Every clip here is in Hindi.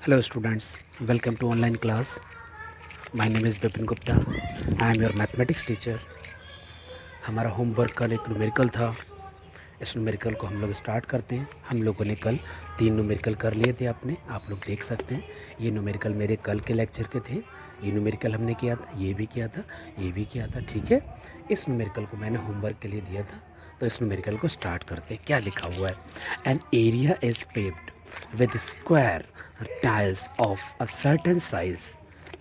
Hello students, welcome to online class. My name is Bipin Gupta. I am your mathematics teacher. हमारा होमवर्क कल एक न्यूमेरिकल था. इस न्यूमेरिकल को हम लोग स्टार्ट करते हैं. हम लोगों ने कल 3 न्यूमेरिकल कर लिए थे अपने, आप लोग देख सकते हैं. ये न्यूमेरिकल मेरे कल के लेक्चर के थे. ये न्यूमेरिकल हमने किया था, ये भी किया था, ये भी किया था. ठीक है, इस न्यूमेरिकल को मैंने होमवर्क के लिए दिया था, तो इस न्यूमेरिकल को स्टार्ट करते हैं. क्या लिखा हुआ है? An area is paved with square tiles of a certain size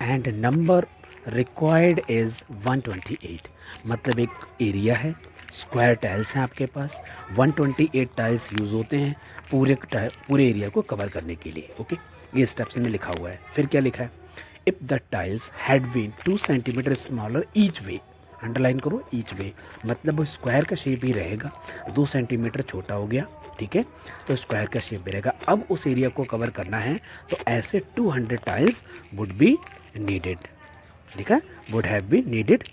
and number required is 128. मतलब एक एरिया है, स्क्वायर टाइल्स हैं आपके पास, 128 टाइल्स यूज़ होते हैं पूरे एरिया को कवर करने के लिए. ओके, ये स्टेप्स में लिखा हुआ है. फिर क्या लिखा है? If the tiles had been 2 centimetre smaller each way, underline करो ईच वे, मतलब वो स्क्वायर का शेप ही रहेगा, 2 सेंटीमीटर छोटा हो गया. ठीक है, तो स्क्वायर का शेप भी रहेगा. अब उस एरिया को कवर करना है तो ऐसे 200 टाइल्स वुड बी नीडेड. ठीक है, would have be needed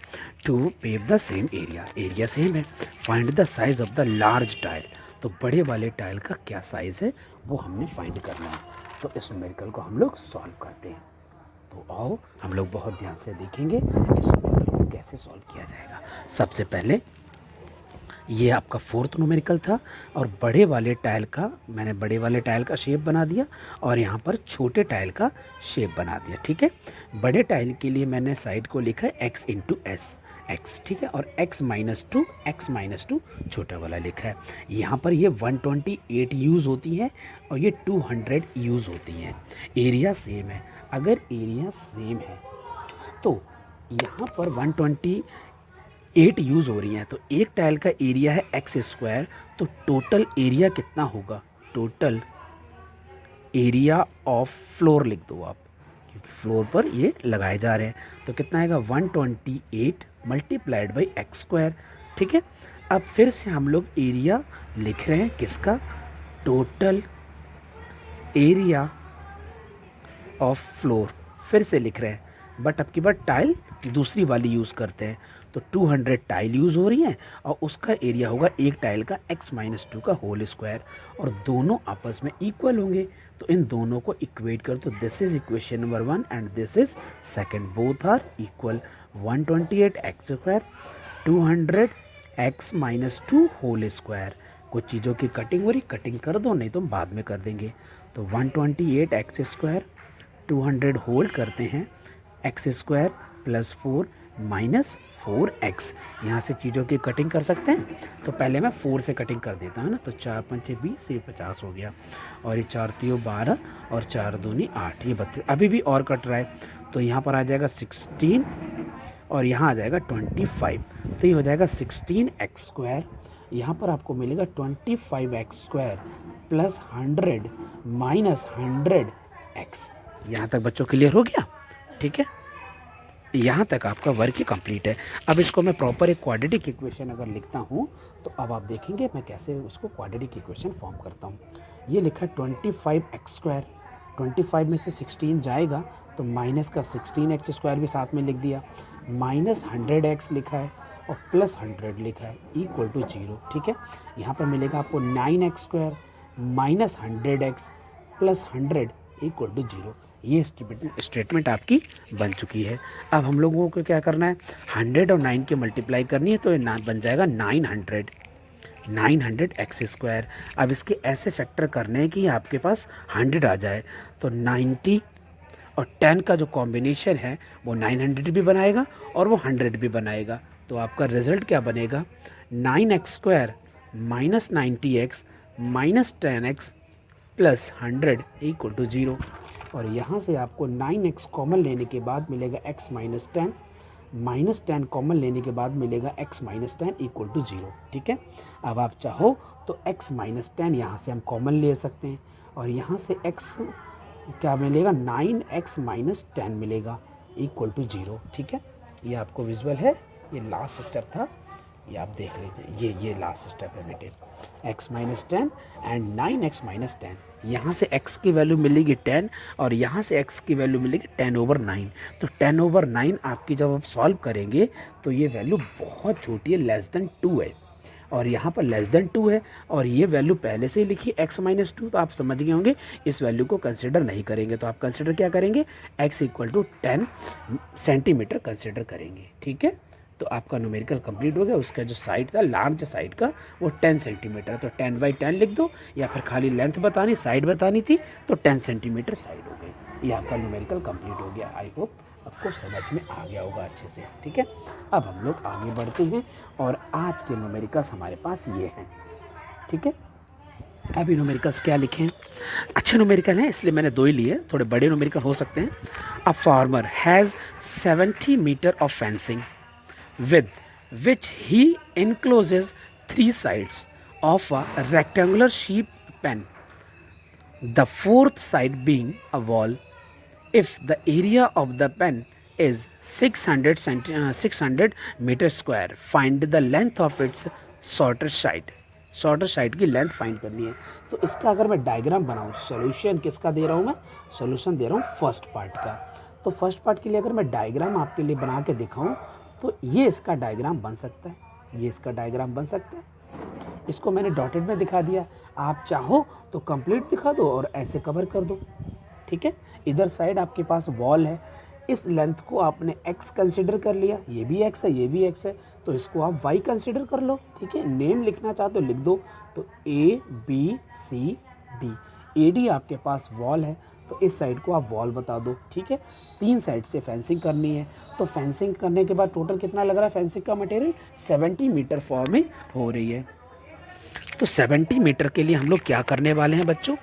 to pave the same area. Area same है. Find the size of the large tile. तो बड़े वाले टाइल का क्या साइज़ है वो हमने फाइंड करना है. तो इस न्यूमेरिकल को हम लोग सॉल्व करते हैं. तो आओ हम लोग बहुत ध्यान से देखेंगे इस न्यूमेरिकल को कैसे सॉल्व किया जाएगा. सबसे पहले ये आपका फोर्थ न्यूमेरिकल था और बड़े वाले टाइल का मैंने बड़े वाले टाइल का शेप बना दिया और यहाँ पर छोटे टाइल का शेप बना दिया. ठीक है, बड़े टाइल के लिए मैंने साइड को लिखा है x इंटू एस एक्स. ठीक है, और x माइनस टू छोटा वाला लिखा है. यहाँ पर ये 128 यूज़ होती हैं और ये 200 यूज़ होती हैं. एरिया सेम है. अगर एरिया सेम है तो यहाँ पर 128 यूज़ हो रही हैं, तो एक टाइल का एरिया है एक्स स्क्वायर, तो टोटल एरिया कितना होगा? टोटल एरिया ऑफ फ्लोर लिख दो आप, क्योंकि फ्लोर पर ये लगाए जा रहे हैं. तो कितना आएगा? 128 मल्टीप्लाइड बाई एक्स स्क्वायर. ठीक है, अब फिर से हम लोग एरिया लिख रहे हैं किसका? टोटल एरिया ऑफ फ्लोर फिर से लिख रहे हैं, बट अब की बार टाइल दूसरी वाली यूज़ करते हैं. तो 200 टाइल यूज़ हो रही हैं और उसका एरिया होगा एक टाइल का x-2 का होल स्क्वायर, और दोनों आपस में इक्वल होंगे. तो इन दोनों को इक्वेट कर, तो this is equation number 1 and this is second. Both are equal. 128 x square, 200 x-2 whole square. कुछ चीज़ों की कटिंग हो रही, कटिंग कर दो, नहीं तो बाद में कर देंगे. तो 128 एक्स स्क्वायर, 200 होल्ड करते हैं x square plus 4 minus 4x. यहाँ से चीज़ों की कटिंग कर सकते हैं, तो पहले मैं 4 से कटिंग कर देता हूँ ना. तो 4 पंचे 20, ये 50 हो गया, और ये 4 3 12 और 4 दूनी 8, ये 32. अभी भी और कट रहा है, तो यहाँ पर आ जाएगा 16 और यहाँ आ जाएगा 25. तो ये हो जाएगा 16x स्क्वायर. यहाँ पर आपको मिलेगा 25x square plus 100 minus 100x. यहाँ तक बच्चों क्लियर हो गया? ठीक है, यहाँ तक आपका वर्क ही कंप्लीट है. अब इसको मैं प्रॉपर एक क्वाड्रेटिक इक्वेशन अगर लिखता हूँ तो अब आप देखेंगे मैं कैसे उसको क्वाड्रेटिक इक्वेशन फॉर्म करता हूँ. ये लिखा 25x स्क्वायर, 25 में से 16 जाएगा तो माइनस का 16x स्क्वायर भी साथ में लिख दिया, माइनस 100x लिखा है और प्लस 100 लिखा है इक्वल टू 0. ठीक है, यहाँ पर मिलेगा आपको 9x square minus 100x plus 100 equal to 0. ये स्टेटमेंट आपकी बन चुकी है. अब हम लोगों को क्या करना है? 100 और 9 की मल्टीप्लाई करनी है, तो ये बन जाएगा 900 एक्स स्क्वायर. अब इसके ऐसे फैक्टर करने हैं कि आपके पास 100 आ जाए. तो 90 और 10 का जो कॉम्बिनेशन है वो 900 भी बनाएगा और वो 100 भी बनाएगा. तो आपका रिजल्ट क्या बनेगा? 9x square minus 90x minus 10x plus 100 equal to 0. और यहाँ से आपको 9x कॉमन लेने के बाद मिलेगा x माइनस 10, माइनस 10 कॉमन लेने के बाद मिलेगा x माइनस 10 इक्वल टू 0. ठीक है, अब आप चाहो तो x माइनस 10 यहाँ से हम कॉमन ले सकते हैं और यहाँ से x क्या मिलेगा? 9x माइनस 10 मिलेगा इक्वल टू 0. ठीक है, ये आपको विजुअल है. ये लास्ट स्टेप था, ये आप देख लीजिए. ये लास्ट स्टेप है बेटे. x minus 10 and 9x minus 10. यहाँ से x की वैल्यू मिलेगी 10 और यहाँ से x की वैल्यू मिलेगी 10/9. तो 10/9 आपकी जब आप सॉल्व करेंगे तो ये वैल्यू बहुत छोटी है, लेस देन 2 है. और यहाँ पर लेस देन 2 है और ये वैल्यू पहले से ही लिखी x-2, तो आप समझ गए होंगे इस वैल्यू को कंसिडर नहीं करेंगे। तो आप कंसिडर क्या करेंगे, x = 10 सेंटीमीटर कंसिडर करेंगे। ठीक है, तो आपका न्यूमेरिकल कंप्लीट हो गया। उसका जो साइड था लार्ज साइड का वो 10 सेंटीमीटर, तो 10/10 लिख दो, या फिर खाली लेंथ बतानी, साइड बतानी थी तो 10 सेंटीमीटर साइड हो गई। ये आपका न्यूमेरिकल कंप्लीट हो गया। आई होप आपको समझ में आ गया होगा अच्छे से। ठीक है, अब हम लोग आगे बढ़ते हैं और आज के न्यूमेरिकल्स हमारे पास ये हैं। ठीक है, अभी न्यूमेरिकल्स क्या लिखें, अच्छे न्यूमेरिकल हैं इसलिए मैंने 2 ही लिए, थोड़े बड़े न्यूमेरिकल हो सकते हैं। A farmer has 70 metre of fencing with which he encloses 3 sides of a rectangular sheep pen, the fourth side being a wall. If the area of the pen is 600 meter square, find the length of its shorter side. Shorter side की लेंथ फाइंड करनी है। तो इसका अगर मैं डायग्राम बनाऊं, सॉल्यूशन किसका दे रहा हूं मैं, सॉल्यूशन दे रहा हूं फर्स्ट पार्ट का। तो फर्स्ट पार्ट के लिए अगर मैं डायग्राम आपके लिए बना के दिखाऊं तो ये इसका डायग्राम बन सकता है, ये इसका डायग्राम बन सकता है। इसको मैंने डॉटेड में दिखा दिया, आप चाहो तो कंप्लीट दिखा दो और ऐसे कवर कर दो। ठीक है, इधर साइड आपके पास वॉल है, इस लेंथ को आपने x कंसिडर कर लिया, ये भी x है ये भी x है, तो इसको आप y कंसिडर कर लो। ठीक है, नेम लिखना चाहो तो लिख दो, तो ABCD, AD आपके पास वॉल है तो इस साइड को आप वॉल बता दो। ठीक है, 3 साइड से फेंसिंग करनी है, तो फेंसिंग करने के बाद टोटल कितना लग रहा है फेंसिंग का मटेरियल, 70 मीटर फॉर्मिंग हो रही है। तो 70 मीटर के लिए हम लोग क्या करने वाले हैं बच्चों,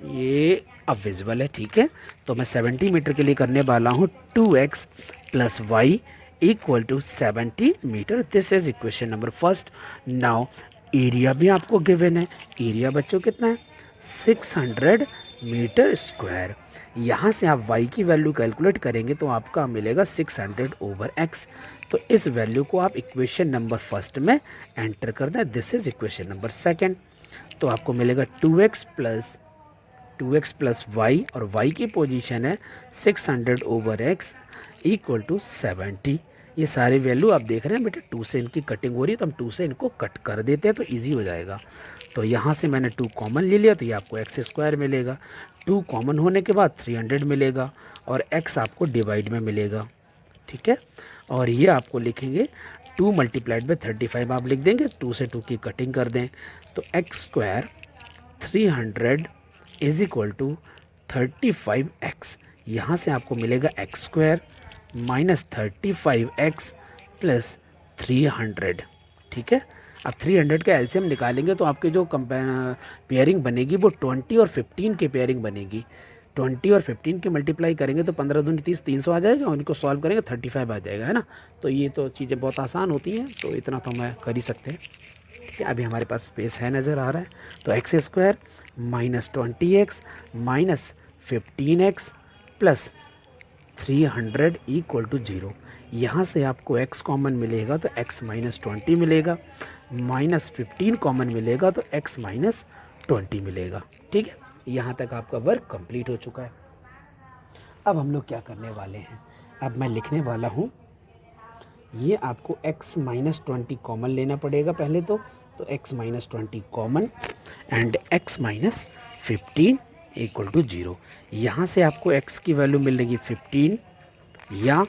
ये अब विजुअल है। ठीक है, तो मैं 70 मीटर के लिए करने वाला हूँ 2x + y = 70 metre. This is equation number first. Now area भी आपको गिवन है, एरिया बच्चों कितना है 600 मीटर स्क्वायर। यहाँ से आप y की वैल्यू कैलकुलेट करेंगे तो आपका मिलेगा 600/x। तो इस वैल्यू को आप इक्वेशन नंबर फर्स्ट में एंटर कर दें। This is equation number second. तो आपको मिलेगा 2x + y और y की पोजीशन है 600/x = 70। ये सारी वैल्यू आप देख रहे हैं बेटे, 2 से इनकी कटिंग हो रही है तो हम 2 से इनको कट कर देते हैं तो इजी हो जाएगा। तो यहाँ से मैंने 2 कॉमन ले लिया तो ये आपको x² मिलेगा, 2 कॉमन होने के बाद 300 मिलेगा और x आपको डिवाइड में मिलेगा। ठीक है, और ये आपको लिखेंगे 2 × 35 आप लिख देंगे, 2 से 2 की कटिंग कर दें तो x² 300 = 35x। यहाँ से आपको मिलेगा x² - 35x + 300। ठीक है, अब 300 का एलसीएम निकालेंगे तो आपके जो पेयरिंग बनेगी वो 20 और 15 की पेयरिंग बनेगी। 20 और 15 के मल्टीप्लाई करेंगे तो 15 दूनी 30, 300 आ जाएगा और इनको सॉल्व करेंगे 35 आ जाएगा, है ना। तो ये तो चीज़ें बहुत आसान होती हैं, तो इतना तो मैं कर ही सकते हैं। ठीक है, अभी हमारे पास स्पेस है, नज़र आ रहा है। तो x² - 20x - 15x + 300 = 0। यहाँ से आपको x कॉमन मिलेगा तो x - 20 मिलेगा, -15 कॉमन मिलेगा तो x - 20 मिलेगा। ठीक है, यहाँ तक आपका वर्क कंप्लीट हो चुका है। अब हम लोग क्या करने वाले हैं, अब मैं लिखने वाला हूँ, ये आपको x - 20 कॉमन लेना पड़ेगा पहले तो x - 20 कॉमन एंड x - 15 = 0। यहाँ से आपको x की वैल्यू मिलेगी 15 या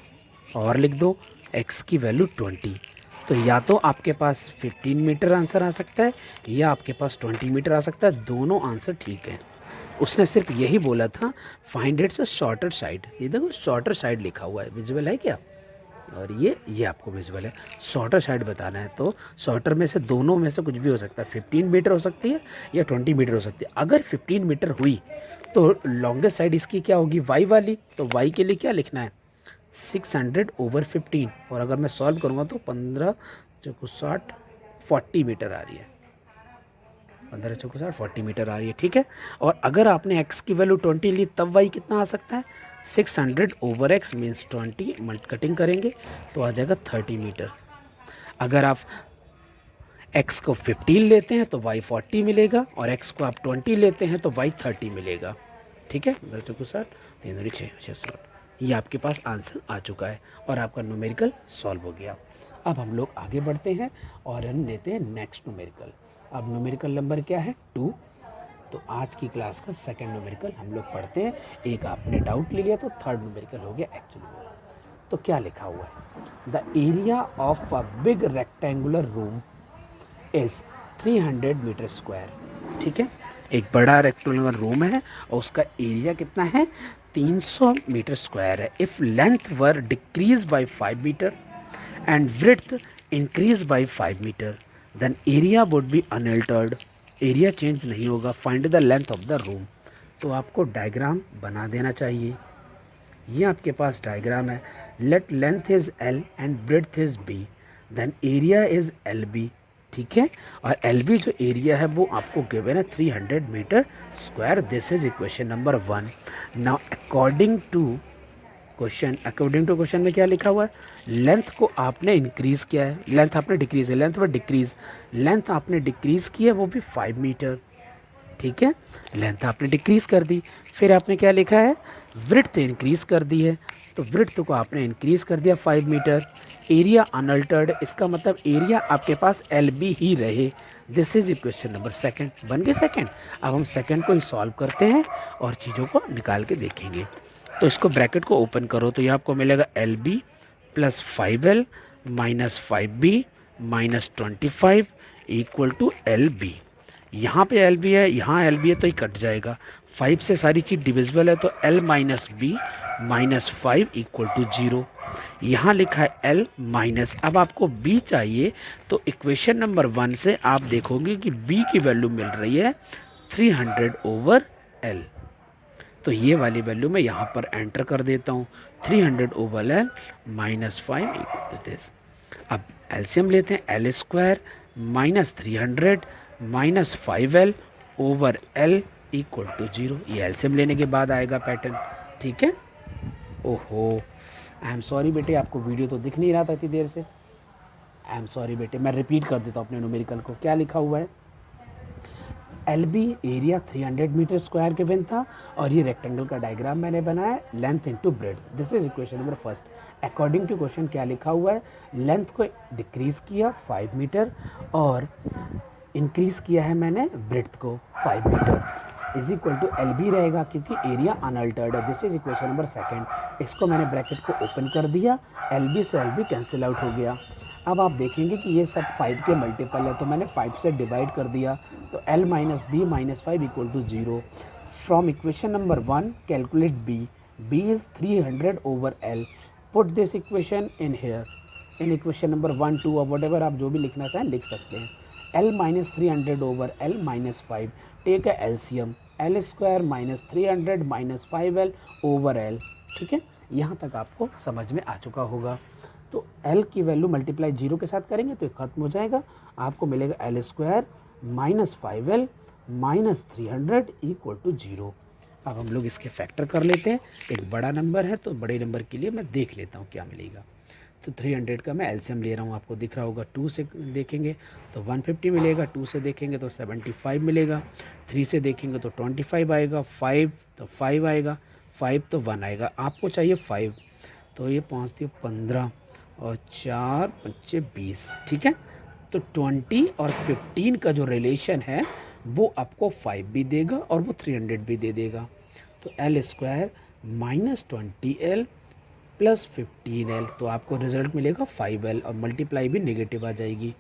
और लिख दो x की वैल्यू 20। तो या तो आपके पास 15 मीटर आंसर आ सकता है या आपके पास 20 मीटर आ सकता है, दोनों आंसर ठीक है। उसने सिर्फ यही बोला था फाइंड इट्स शॉर्टर साइड। ये देखो शॉर्टर साइड लिखा हुआ है, विजुअल है क्या, और ये आपको विजुअल है। शॉर्टर साइड बताना है तो शॉर्टर में से दोनों में से कुछ भी हो सकता है, 15 मीटर हो सकती है या 20 मीटर हो सकती है। अगर 15 मीटर हुई तो लॉन्गेस्ट साइड इसकी क्या होगी, y वाली। तो y के लिए क्या लिखना है 600/15, और अगर मैं सॉल्व करूँगा तो 15 × 60 40 मीटर आ रही है, 15 × 60 40 मीटर आ रही है। ठीक है, और अगर आपने x की वैल्यू 20 ली तब y कितना आ सकता है 600/x मीन्स 20 कटिंग करेंगे तो आ जाएगा 30 मीटर। अगर आप x को 15 लेते हैं तो y 40 मिलेगा और x को आप 20 लेते हैं तो y 30 मिलेगा। ठीक है, 15 × 60 3 6 60, ये आपके पास आंसर आ चुका है और आपका न्यूमेरिकल सॉल्व हो गया। अब हम लोग आगे बढ़ते हैं और हम लेते हैं नेक्स्ट न्यूमेरिकल। अब न्यूमेरिकल नंबर क्या है? 2। तो आज की क्लास का सेकंड न्यूमेरिकल हम लोग पढ़ते हैं। एक आपने डाउट ले लिया तो थर्ड न्यूमेरिकल हो गया एक्चुअली में। तो क्या लिखा हुआ है? The area of a big rectangular room is 300 metre square. ठीक है, एक बड़ा रेक्टेंगुलर रूम है और उसका एरिया कितना है? 300 मीटर स्क्वायर है। If length were decrease by 5 metre and width increase by 5 metre then area would be unaltered. Area change नहीं होगा। Find the length of the room. तो आपको डायग्राम बना देना चाहिए। ये आपके पास डायग्राम है। Let length is L and breadth is B then area is L B. ठीक है, और एल बी जो एरिया है वो आपको गिवन है 300 metre square. This is equation number 1। Now according to question में क्या लिखा हुआ है? लेंथ को आपने इंक्रीज किया है, लेंथ आपने डिक्रीज है, लेंथ पर डिक्रीज, लेंथ आपने डिक्रीज की है वो भी 5 मीटर। ठीक है, लेंथ आपने डिक्रीज कर दी। फिर आपने क्या लिखा है? विड्थ इंक्रीज कर दी है, तो विड्थ को आपने इंक्रीज कर दिया 5 मीटर। एरिया अनअल्टर्ड, इसका मतलब एरिया आपके पास एल बी ही रहे। दिस इज इक्वेशन नंबर 2 बन गए सेकंड। अब हम सेकंड को ही सॉल्व करते हैं और चीज़ों को निकाल के देखेंगे। तो इसको ब्रैकेट को ओपन करो तो ये आपको मिलेगा L B plus 5L minus 5B minus 25 equal to L B. यहाँ पे एल बी है, यहाँ एल बी है तो ये कट जाएगा। 5 से सारी चीज़ डिविजिबल है तो L minus B minus 5 equal to 0। यहाँ लिखा है L माइनस, अब आपको B चाहिए तो इक्वेशन नंबर 1 से आप देखोगे कि B की वैल्यू मिल रही है 300/L। तो ये वाली वैल्यू मैं यहाँ पर एंटर कर देता हूँ 300/L minus 5 equal to this. अब एलसीएम लेते हैं। L square minus 300 minus 5L over L equal to 0। ये एलसीएम लेने के बाद आएगा पैटर्न। ठीक है। ओहो, आई एम सॉरी बेटे, आपको वीडियो तो दिख नहीं रहा था इतनी देर से। आई एम सॉरी बेटे, मैं रिपीट कर देता हूँ अपने न्यूमेरिकल को। क्या लिखा हुआ है? L B area 300 metre square के बिन था और ये रेक्टेंगल का डायग्राम मैंने बनाया। Length into breadth, this is equation number 1। According to question क्या लिखा हुआ है? लेंथ को डिक्रीज किया 5 मीटर और इंक्रीज किया है मैंने ब्रेड्थ को 5 metre is equal to L B रहेगा क्योंकि एरिया अनअल्टर्ड है। This is equation number 2। इसको मैंने ब्रैकेट को ओपन कर दिया, एल बी से एल बी कैंसिल आउट हो गया। अब आप देखेंगे कि ये सब 5 के मल्टीपल है तो मैंने 5 से डिवाइड कर दिया तो L minus B minus 5 equal to 0। From equation number 1 calculate B। B is 300/L। Put this equation in here in equation number 1, 2 और वट एवर आप जो भी लिखना चाहें लिख सकते हैं। L minus 300/L minus 5, take है LCM. L square minus 300 minus 5L over L। ठीक है, यहाँ तक आपको समझ में आ चुका होगा। तो L की वैल्यू मल्टीप्लाई 0 के साथ करेंगे तो ये खत्म हो जाएगा। आपको मिलेगा L square minus 5L minus 300 equal to 0। अब हम लोग इसके फैक्टर कर लेते हैं। एक बड़ा नंबर है तो बड़े नंबर के लिए मैं देख लेता हूँ क्या मिलेगा। तो 300 का मैं एलसीएम ले रहा हूँ, आपको दिख रहा होगा। 2 से देखेंगे तो 150 मिलेगा, 2 से देखेंगे तो 75 मिलेगा, 3 से देखेंगे तो 25 आएगा, 5 तो 5 आएगा, 5 तो 1 आएगा। आपको चाहिए 5 तो ये 5 दिए 15 और 4 5 20। ठीक है, तो 20 और 15 का जो रिलेशन है वो आपको 5 भी देगा और वो 300 भी दे देगा। तो L square minus 20L plus 15L, तो आपको रिजल्ट मिलेगा 5L और मल्टीप्लाई भी नेगेटिव आ जाएगी।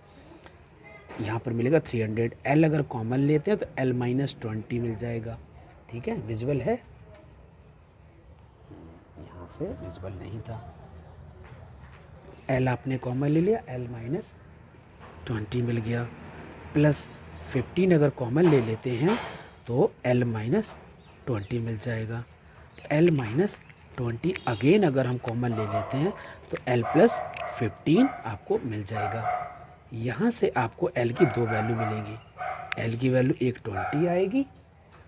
यहाँ पर मिलेगा 300। L अगर कॉमन लेते हैं तो L माइनस 20 मिल जाएगा। ठीक है, विजुअल है? यहाँ से विजुअल नहीं था। L आपने कॉमन ले लिया, L माइनस 20 मिल गया, प्लस 15 अगर कॉमन ले लेते हैं तो L माइनस 20 मिल जाएगा। L माइनस 20 अगेन अगर हम कॉमन ले लेते हैं तो L प्लस 15 आपको मिल जाएगा। यहाँ से आपको L की 2 वैल्यू मिलेंगी। L की वैल्यू एक 20 आएगी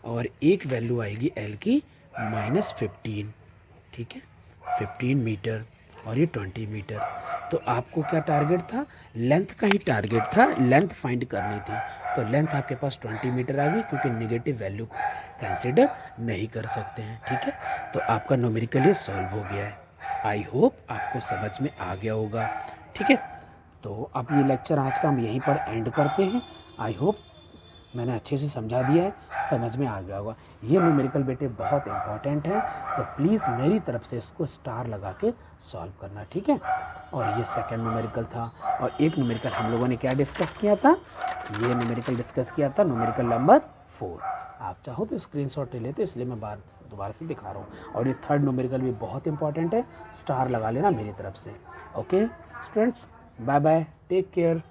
और एक वैल्यू आएगी L की माइनस 15। ठीक है, 15 मीटर और ये 20 मीटर। तो आपको क्या टारगेट था? लेंथ का ही टारगेट था, लेंथ फाइंड करनी थी। तो लेंथ आपके पास 20 मीटर आ गई क्योंकि नेगेटिव वैल्यू को कंसिडर नहीं कर सकते हैं। ठीक है, तो आपका न्यूमेरिकल ये सॉल्व हो गया है। आई होप आपको समझ में आ गया होगा। ठीक है, तो अब ये लेक्चर आज का हम यहीं पर एंड करते हैं। आई होप मैंने अच्छे से समझा दिया है, समझ में आ गया होगा। ये न्यूमेरिकल बेटे बहुत इंपॉर्टेंट है, तो प्लीज़ मेरी तरफ से इसको स्टार लगा के सॉल्व करना, ठीक है। और ये सेकंड न्यूमेरिकल था, और एक न्यूमेरिकल हम लोगों ने क्या डिस्कस किया था, ये न्यूमेरिकल डिस्कस किया था, न्यूमेरिकल नंबर 4। आप चाहो तो स्क्रीनशॉट ले लेते, इसलिए मैं दोबारा से दिखा रहा हूँ। और ये थर्ड न्यूमेरिकल भी बहुत इंपॉर्टेंट है, स्टार लगा लेना मेरी तरफ से। Okay students, bye bye, take care.